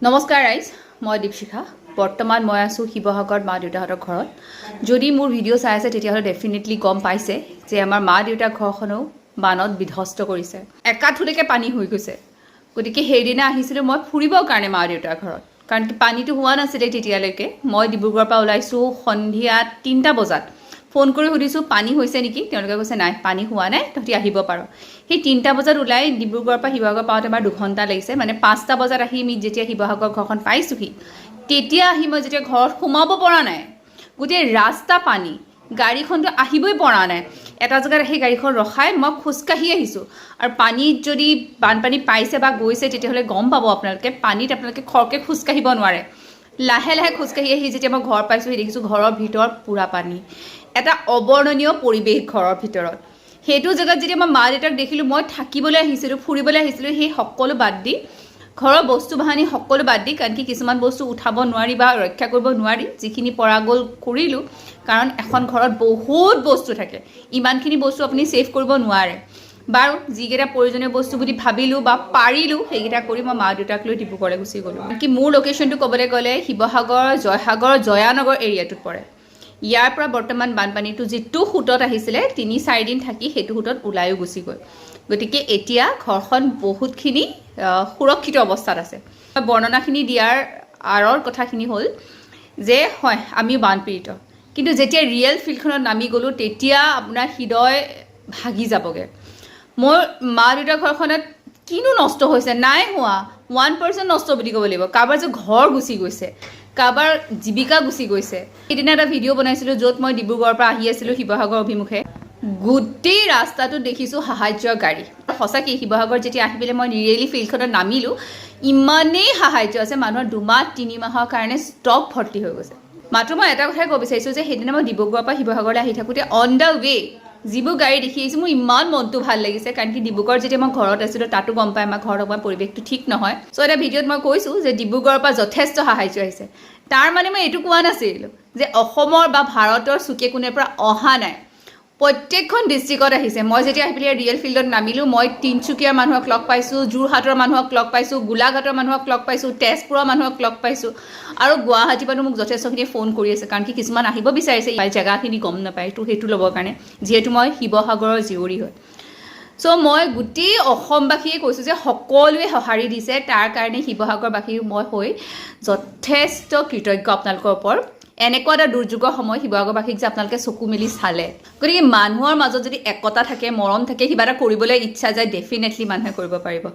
নমস্কাৰ ৰাইজ, মই দীপশিখা। বৰ্তমান মই আছোঁ শিৱসাগৰত মা দেউতাহঁতৰ ঘৰত। যদি মোৰ ভিডিঅ' চাই আছে তেতিয়াহ'লে ডেফিনেটলি গম পাইছে যে আমাৰ মা দেউতাৰ ঘৰখনেও বানত বিধ্বস্ত কৰিছে। একাঠুলৈকে পানী হৈ গৈছে। গতিকে সেইদিনা আহিছিলোঁ মই ফুৰিবৰ কাৰণে মা দেউতাৰ ঘৰত, কাৰণ কি পানীটো হোৱা নাছিলে তেতিয়ালৈকে। মই ডিব্ৰুগড়ৰ পৰা ওলাইছোঁ সন্ধিয়া 3টা বজাত। ফোন কৰি সুধিছোঁ পানী হৈছে নেকি, তেওঁলোকে কৈছে নাই, পানী হোৱা নাই, তহঁতি আহিব পাৰ। সেই 3টা বজাত ওলাই ডিব্ৰুগড়ৰ পৰা শিৱসাগৰ পাওঁতে আমাৰ 2 ঘণ্টা লাগিছে। মানে 5টা বজাত আহি আমি যেতিয়া শিৱসাগৰ ঘৰখন পাইছোঁহি, তেতিয়া আহি মই যেতিয়া ঘৰত সোমাব পৰা নাই, গোটেই ৰাস্তা পানী, গাড়ীখনটো আহিবই পৰা নাই। এটা জেগাত আহি গাড়ীখন ৰখাই মই খোজকাঢ়ি আহিছোঁ। আৰু পানীত যদি বানপানী পাইছে বা গৈছে তেতিয়াহ'লে গম পাব আপোনালোকে, পানীত আপোনালোকে খৰকৈ খোজকাঢ়িব নোৱাৰে। লাহে লাহে খোজকাঢ়ি আহি যেতিয়া মই ঘৰ পাইছোঁহি দেখিছোঁ ঘৰৰ ভিতৰত পূৰা পানী। এটা অবৰ্ণনীয় পৰিৱেশ ঘৰৰ ভিতৰত। সেইটো জেগাত যেতিয়া মই মা দেউতাক দেখিলোঁ, মই থাকিবলৈ আহিছিলোঁ, ফুৰিবলৈ আহিছিলোঁ, সেই সকলো বাদ দি, ঘৰৰ বস্তু বাহানি সকলো বাদ দি, কাৰণ কি কিছুমান বস্তু উঠাব নোৱাৰি বা ৰক্ষা কৰিব নোৱাৰি, যিখিনি পৰা গ'ল কৰিলোঁ। কাৰণ এখন ঘৰত বহুত বস্তু থাকে, ইমানখিনি বস্তু আপুনি ছেভ কৰিব নোৱাৰে। বাৰু যিকেইটা প্ৰয়োজনীয় বস্তু বুলি ভাবিলোঁ বা পাৰিলোঁ সেইকেইটা কৰি মই মা দেউতাক লৈ ডিব্ৰুগড়লৈ গুচি গ'লোঁ। কি মোৰ লোকেশ্যনটো ক'বলৈ গ'লে শিৱসাগৰ জয়সাগৰ জয়ানগৰ এৰিয়াটোত পৰে। ইয়াৰ পৰা বৰ্তমান বানপানীটো যিটো সোঁতত আহিছিলে 3-4 দিন থাকি সেইটো সোঁতত ওলায়ো গুচি গ'ল। গতিকে এতিয়া ঘৰখন বহুতখিনি সুৰক্ষিত অৱস্থাত আছে। বৰ্ণনাখিনি দিয়াৰ আঁৰৰ কথাখিনি হ'ল যে হয় আমিও বানপীড়িত, কিন্তু যেতিয়া ৰিয়েল ফিল্ডখনত নামি গ'লোঁ তেতিয়া আপোনাৰ হৃদয় ভাগি যাবগৈ। মোৰ মা দেউতাৰ ঘৰখনত কিনো নষ্ট হৈছে, নাই হোৱা 1% নষ্ট বুলি ক'ব লাগিব। কাৰোবাৰ যে ঘৰ গুচি গৈছে, কাৰোবাৰ জীৱিকা গুচি গৈছে। সেইদিনা এটা ভিডিঅ' বনাইছিলোঁ য'ত মই ডিব্ৰুগড়ৰ পৰা আহি আছিলোঁ শিৱসাগৰ অভিমুখে। গোটেই ৰাস্তাটোত দেখিছোঁ সাহায্যৰ গাড়ী। সঁচাকৈ শিৱসাগৰত যেতিয়া আহি পেলাই মই ৰিয়েলি ফিল্ডখনত নামিলোঁ, ইমানেই সাহায্য আছে, মানুহৰ 2-3 মাহৰ কাৰণে ষ্টক ভৰ্তি হৈ গৈছে। মাত্ৰ মই এটা কথাই ক'ব বিচাৰিছোঁ যে সেইদিনা মই ডিব্ৰুগড়ৰ পৰা শিৱসাগৰলৈ আহি থাকোঁতে অন দ্য ৱে যিবোৰ গাড়ী দেখি আহিছোঁ মোৰ ইমান মনটো ভাল লাগিছে। কাৰণ কি ডিব্ৰুগড় যেতিয়া মই ঘৰত আছিলোঁ তাতো গম পাই আমাৰ ঘৰত অকণমান পৰিৱেশটো ঠিক নহয়। চ' এটা ভিডিঅ'ত মই কৈছোঁ যে ডিব্ৰুগড়ৰ পৰা যথেষ্ট সাহায্য আহিছে। তাৰ মানে মই এইটো কোৱা নাছিলোঁ যে অসমৰ বা ভাৰতৰ চুকে কোণেৰ পৰা অহা নাই, প্ৰত্যেকখন ডিষ্ট্ৰিক্টত আহিছে। মই যেতিয়া আহি পেলাই ৰিয়েল ফিল্ডত নামিলোঁ, মই তিনিচুকীয়াৰ মানুহক লগ পাইছোঁ, যোৰহাটৰ মানুহক লগ পাইছোঁ, গোলাঘাটৰ মানুহক লগ পাইছোঁ, তেজপুৰৰ মানুহক লগ পাইছোঁ, আৰু গুৱাহাটীৰ পৰাও মোক যথেষ্টখিনি ফোন কৰি আছে। কাৰণ কি কিছুমান আহিব বিচাৰিছে, জেগাখিনি গম নাপায়, তো সেইটো ল'বৰ কাৰণে, যিহেতু মই শিৱসাগৰৰ জীয়ৰী হয়। চ' মই গোটেই অসমবাসীয়ে কৈছোঁ যে সকলোৱে সঁহাৰি দিছে, তাৰ কাৰণে শিৱসাগৰবাসী মই হৈ যথেষ্ট কৃতজ্ঞ আপোনালোকৰ ওপৰত। এনেকুৱা এটা দুৰ্যোগৰ সময় শিৱসাগৰবাসীক যে আপোনালোকে চকু মেলি চালে। গতিকে মানুহৰ মাজত যদি একতা থাকে, মৰম থাকে, কিবা এটা কৰিবলৈ ইচ্ছা যায়, ডেফিনেটলি মানুহে কৰিব পাৰিব।